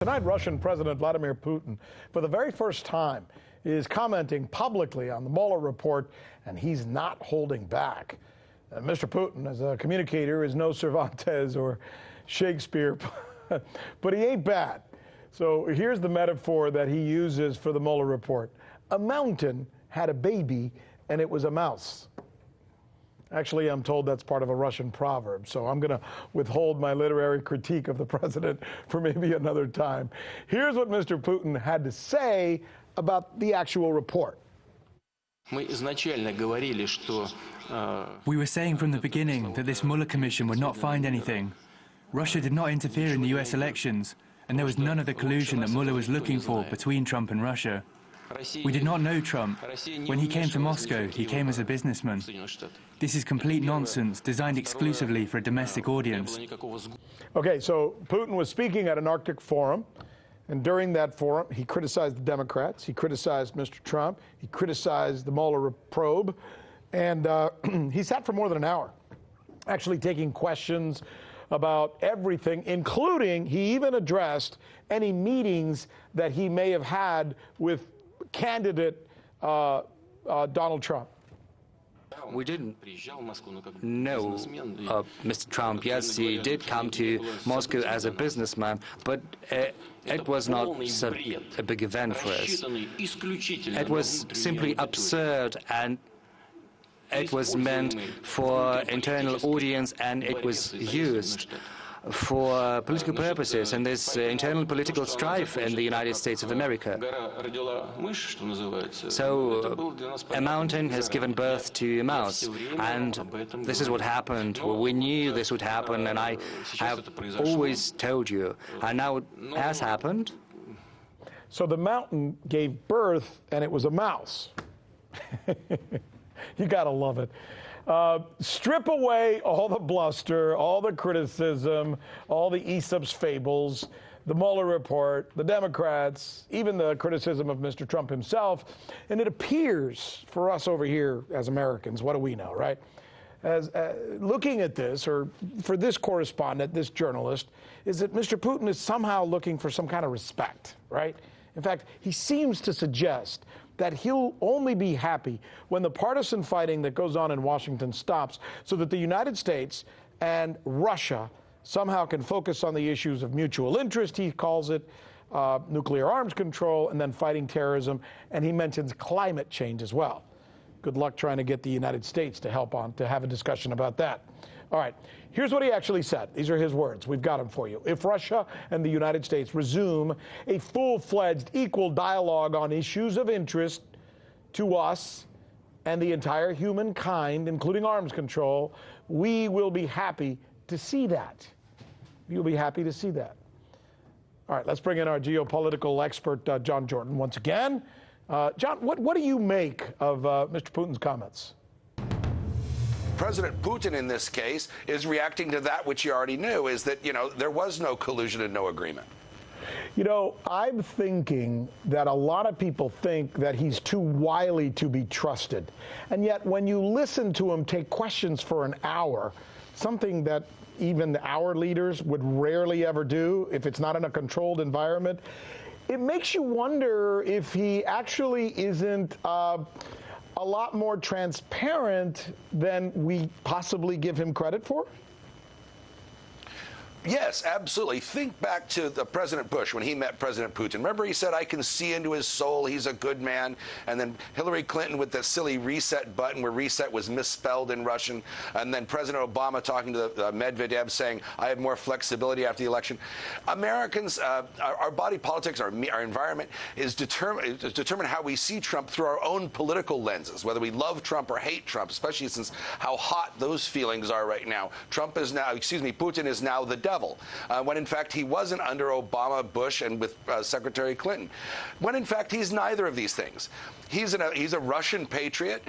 Tonight, Russian President Vladimir Putin, for the very first time, is commenting publicly on the Mueller report, and he's not holding back. Mr. Putin, as a communicator, is no Cervantes or Shakespeare, but he ain't bad. So here's the metaphor that he uses for the Mueller report. A mountain had a baby, and it was a mouse. Actually, I'm told that's part of a Russian proverb, so I'm going to withhold my literary critique of the president for maybe another time. Here's what Mr. Putin had to say about the actual report. We were saying from the beginning that this Mueller commission would not find anything. Russia did not interfere in the US elections, and there was none of the collusion that Mueller was looking for between Trump and Russia. We did not know Trump. When he came to Moscow, he came as a businessman. This is complete nonsense, designed exclusively for a domestic audience. Okay, so Putin was speaking at an Arctic forum, and during that forum, he criticized the Democrats, he criticized Mr. Trump, he criticized the Mueller probe, and he sat for more than an hour, actually taking questions about everything, including he even addressed any meetings that he may have had with candidate Donald Trump. We didn't know Mr. Trump. Yes, he did come to Moscow as a businessman, but it was not a big event for us. It was simply absurd, and it was meant for internal audience, and it was used for political purposes, and there's internal political strife in the United States of America. So a mountain has given birth to a mouse, and this is what happened. Well, we knew this would happen, and I have always told you, and now it has happened. So the mountain gave birth, and it was a mouse. You gotta love it. Strip away all the bluster, all the criticism, all the Aesop's fables, the Mueller report, the Democrats, even the criticism of Mr. Trump himself, and it appears for us over here as Americans, what do we know, right? As looking at this, or for this correspondent, this journalist, is that Mr. Putin is somehow looking for some kind of respect, right? In fact, he seems to suggest that he'll only be happy when the partisan fighting that goes on in Washington stops, so that the United States and Russia somehow can focus on the issues of mutual interest, he calls it, nuclear arms control, and then fighting terrorism, and he mentions climate change as well. Good luck trying to get the United States to have a discussion about that. All right, here's what he actually said. These are his words. We've got them for you. If Russia and the United States resume a full-fledged equal dialogue on issues of interest to us and the entire humankind, including arms control, we will be happy to see that. You'll be happy to see that. All right, let's bring in our geopolitical expert, John Jordan, once again. John, what do you make of Mr. Putin's comments? President Putin, in this case, is reacting to that which he already knew, is that, there was no collusion and no agreement. I'm thinking that a lot of people think that he's too wily to be trusted. And yet, when you listen to him take questions for an hour, something that even our leaders would rarely ever do if it's not in a controlled environment, it makes you wonder if he actually isn't a lot more transparent than we possibly give him credit for? Yes, absolutely. Think back to President Bush when he met President Putin. Remember, he said, I can see into his soul. He's a good man. And then Hillary Clinton with the silly reset button where reset was misspelled in Russian. And then President Obama talking to Medvedev saying, I have more flexibility after the election. Americans, our body politics, our environment is determine how we see Trump through our own political lenses, whether we love Trump or hate Trump, especially since how hot those feelings are right now. Putin is now the devil. When in fact he wasn't under Obama, Bush, and with Secretary Clinton. When in fact he's neither of these things. He's a Russian patriot.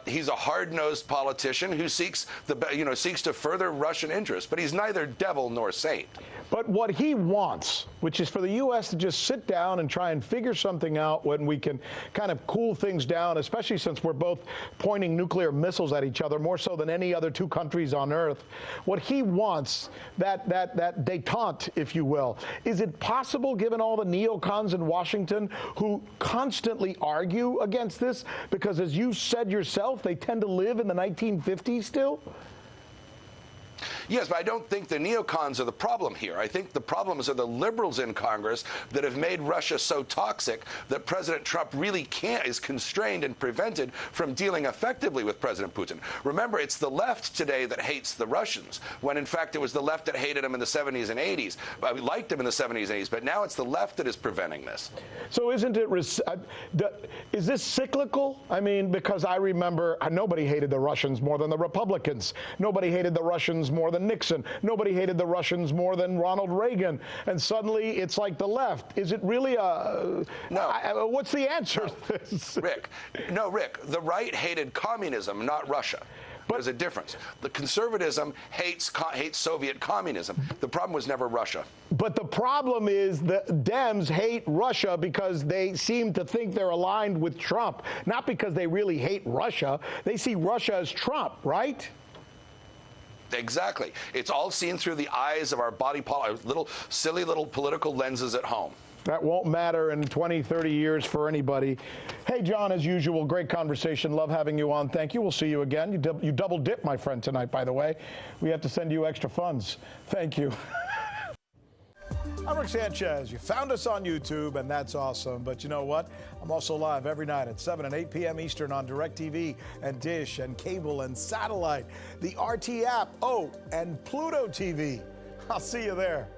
He's a hard-nosed politician who seeks to further Russian interests. But he's neither devil nor saint. But what he wants, which is for the U.S. to just sit down and try and figure something out when we can kind of cool things down, especially since we're both pointing nuclear missiles at each other, more so than any other two countries on Earth. What he wants, that that détente, if you will. Is it possible, given all the neocons in Washington who constantly argue against this, because as you said yourself, they tend to live in the 1950s still? Yes, but I don't think the neocons are the problem here. I think the problems are the liberals in Congress that have made Russia so toxic that President Trump really is constrained and prevented from dealing effectively with President Putin. Remember, it's the left today that hates the Russians, when in fact it was the left that hated him in the 70s and 80s. We liked him in the 70s and 80s, but now it's the left that is preventing this. So isn't it, is this cyclical? I mean, because I remember nobody hated the Russians more than the Republicans. Nobody hated the Russians more than Nixon. Nobody hated the Russians more than Ronald Reagan. And suddenly it's like the left. Is it really a... No. What's the answer? No. Rick, the right hated communism, not Russia. There's a difference. The conservatism hates Soviet communism. The problem was never Russia. But the problem is the Dems hate Russia because they seem to think they're aligned with Trump, not because they really hate Russia. They see Russia as Trump, right? Exactly. It's all seen through the eyes of our silly little political lenses at home. That won't matter in 20, 30 years for anybody. Hey, John, as usual, great conversation. Love having you on. Thank you. We'll see you again. You double dip, my friend, tonight, by the way. We have to send you extra funds. Thank you. I'm Rick Sanchez. You found us on YouTube, and that's awesome. But you know what? I'm also live every night at 7 and 8 p.m. Eastern on DirecTV and Dish and cable and satellite, the RT app, and Pluto TV. I'll see you there.